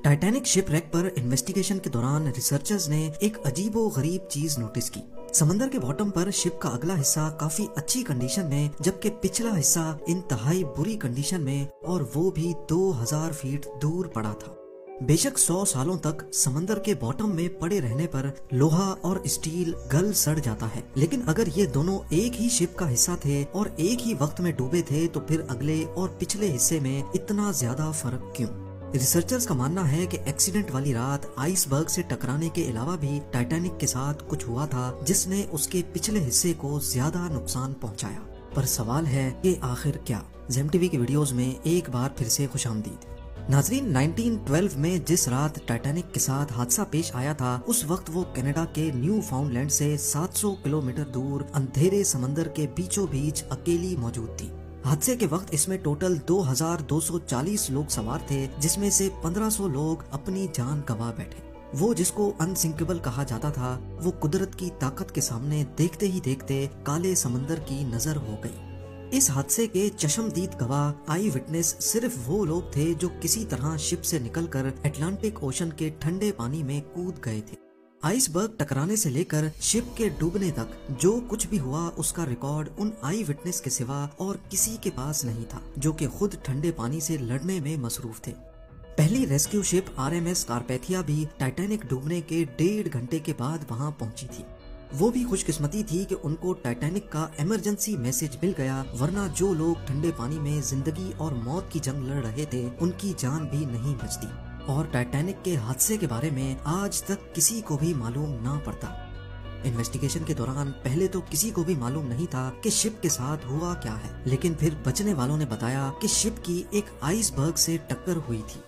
Titanic shipwreck पर investigation के दौरान रिसर्चर्स ने एक अजीबो गरीब चीज नोटिस की। समंदर के बॉटम पर शिप का अगला हिस्सा काफी अच्छी कंडीशन में, जबकि पिछला हिस्सा इंतहाई बुरी कंडीशन में, और वो भी 2000 फीट दूर पड़ा था। बेशक 100 सालों तक समंदर के बॉटम में पड़े रहने पर लोहा और स्टील गल सड़ जाता है, लेकिन अगर ये दोनों एक ही शिप का हिस्सा थे और एक ही वक्त में डूबे थे तो फिर अगले और पिछले हिस्से में इतना ज्यादा फर्क क्यों? रिसर्चर्स का मानना है कि एक्सीडेंट वाली रात आइसबर्ग से टकराने के अलावा भी टाइटैनिक के साथ कुछ हुआ था जिसने उसके पिछले हिस्से को ज्यादा नुकसान पहुंचाया। पर सवाल है कि आखिर क्या? जेम टीवी के वीडियोस में एक बार फिर से खुशामदीद। नाजरीन, 1912 में जिस रात टाइटैनिक के साथ हादसा पेश आया था, उस वक्त वो कनाडा के न्यू फाउंडलैंड से 700 किलोमीटर दूर अंधेरे समंदर के बीचों बीच अकेली मौजूद थी। हादसे के वक्त इसमें टोटल 2240 लोग सवार थे, जिसमें से 1500 लोग अपनी जान गंवा बैठे। वो जिसको अनसिंकेबल कहा जाता था, वो कुदरत की ताकत के सामने देखते ही देखते काले समंदर की नजर हो गई। इस हादसे के चश्मदीद गवाह आई विटनेस सिर्फ वो लोग थे जो किसी तरह शिप से निकलकर अटलांटिक ओशन के ठंडे पानी में कूद गए थे। आइसबर्ग टकराने से लेकर शिप के डूबने तक जो कुछ भी हुआ, उसका रिकॉर्ड उन आई विटनेस के सिवा और किसी के पास नहीं था, जो कि खुद ठंडे पानी से लड़ने में मसरूफ थे। पहली रेस्क्यू शिप RMS कारपैथिया भी टाइटैनिक डूबने के 1.5 घंटे के बाद वहां पहुंची थी। वो भी खुशकिस्मती थी कि उनको टाइटैनिक का इमरजेंसी मैसेज मिल गया, वरना जो लोग ठंडे पानी में जिंदगी और मौत की जंग लड़ रहे थे, उनकी जान भी नहीं बचती। और टाइटैनिक के हादसे के बारे में आज तक किसी को भी मालूम ना पड़ता। इन्वेस्टिगेशन के दौरान पहले तो किसी को भी मालूम नहीं था कि शिप के साथ हुआ क्या है, लेकिन फिर बचने वालों ने बताया कि शिप की एक आइसबर्ग से टक्कर हुई थी।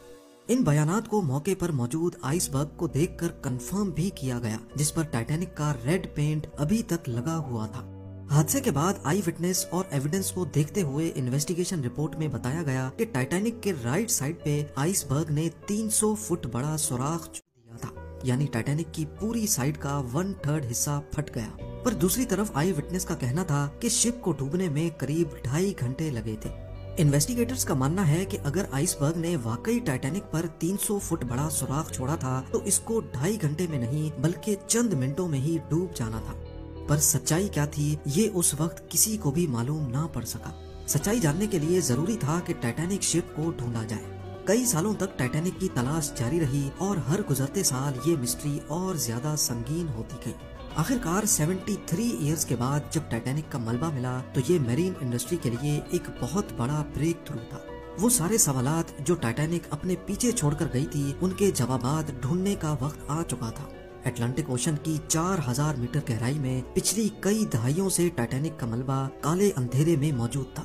इन बयानात को मौके पर मौजूद आइसबर्ग को देखकर कंफर्म भी किया गया, जिस पर टाइटैनिक का रेड पेंट अभी तक लगा हुआ था। हादसे के बाद आई विटनेस और एविडेंस को देखते हुए इन्वेस्टिगेशन रिपोर्ट में बताया गया कि टाइटैनिक के राइट साइड पे आइसबर्ग ने 300 फुट बड़ा सुराख दिया था, यानी टाइटैनिक की पूरी साइड का 1/3 हिस्सा फट गया। पर दूसरी तरफ आई विटनेस का कहना था कि शिप को डूबने में करीब 2.5 घंटे लगे थे। इन्वेस्टिगेटर्स का मानना है कि अगर आइसबर्ग ने वाकई टाइटैनिक पर 300 फुट बड़ा सुराख छोड़ा था तो इसको 2.5 घंटे में नहीं बल्कि चंद मिनटों में ही डूब जाना था। पर सच्चाई क्या थी, ये उस वक्त किसी को भी मालूम ना पड़ सका। सच्चाई जानने के लिए जरूरी था कि टाइटैनिक शिप को ढूंढा जाए। कई सालों तक टाइटैनिक की तलाश जारी रही और हर गुजरते साल ये मिस्ट्री और ज्यादा संगीन होती गई। आखिरकार 73 इयर्स के बाद जब टाइटैनिक का मलबा मिला तो ये मैरीन इंडस्ट्री के लिए एक बहुत बड़ा ब्रेक थ्रू था। वो सारे सवालात जो टाइटैनिक अपने पीछे छोड़कर गई थी, उनके जवाबात ढूंढने का वक्त आ चुका था। अटलांटिक ओशन की 4000 मीटर गहराई में पिछली कई दहाइयों से टाइटैनिक का मलबा काले अंधेरे में मौजूद था।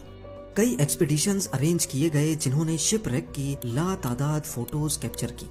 कई एक्सपीडिशंस अरेंज किए गए जिन्होंने शिपरेक की लातादाद फोटोज कैप्चर की।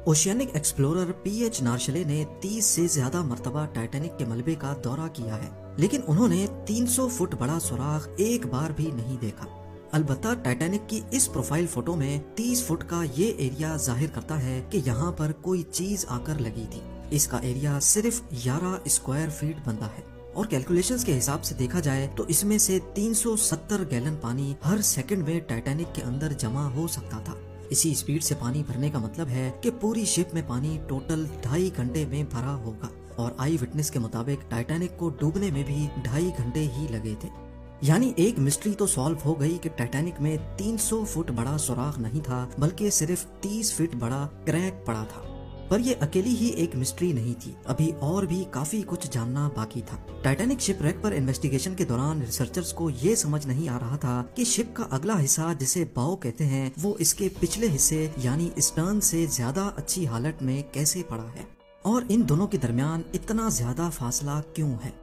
ओशियानिक एक्सप्लोरर PH नार्शले ने 30 से ज्यादा मर्तबा टाइटैनिक के मलबे का दौरा किया है, लेकिन उन्होंने 300 फुट बड़ा सुराख एक बार भी नहीं देखा। अलबत्ता टाइटैनिक की इस प्रोफाइल फोटो में 30 फुट का ये एरिया जाहिर करता है कि यहाँ पर कोई चीज आकर लगी थी। इसका एरिया सिर्फ 11 स्क्वायर फीट बनता है और कैलकुलेशंस के हिसाब से देखा जाए तो इसमें से 370 गैलन पानी हर सेकंड में टाइटैनिक के अंदर जमा हो सकता था। इसी स्पीड से पानी भरने का मतलब है कि पूरी शिप में पानी टोटल 2.5 घंटे में भरा होगा, और आई विटनेस के मुताबिक टाइटैनिक को डूबने में भी 2.5 घंटे ही लगे थे। यानी एक मिस्ट्री तो सॉल्व हो गई कि टाइटैनिक में 300 फुट बड़ा सुराख नहीं था, बल्कि सिर्फ 30 फीट बड़ा क्रैक पड़ा था। पर ये अकेली ही एक मिस्ट्री नहीं थी, अभी और भी काफी कुछ जानना बाकी था। टाइटैनिक शिपरेक पर इन्वेस्टिगेशन के दौरान रिसर्चर्स को ये समझ नहीं आ रहा था कि शिप का अगला हिस्सा, जिसे बाव कहते हैं, वो इसके पिछले हिस्से यानी स्टर्न से ज्यादा अच्छी हालत में कैसे पड़ा है, और इन दोनों के दरमियान इतना ज्यादा फासला क्यों है।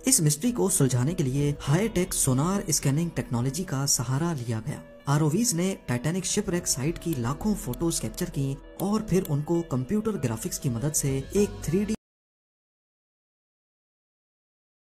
इस मिस्ट्री को सुलझाने के लिए हाई टेक सोनार स्कैनिंग टेक्नोलॉजी का सहारा लिया गया। ROVs ने टाइटैनिक शिपरेक साइट की लाखों फोटोज कैप्चर की और फिर उनको कंप्यूटर ग्राफिक्स की मदद से एक 3D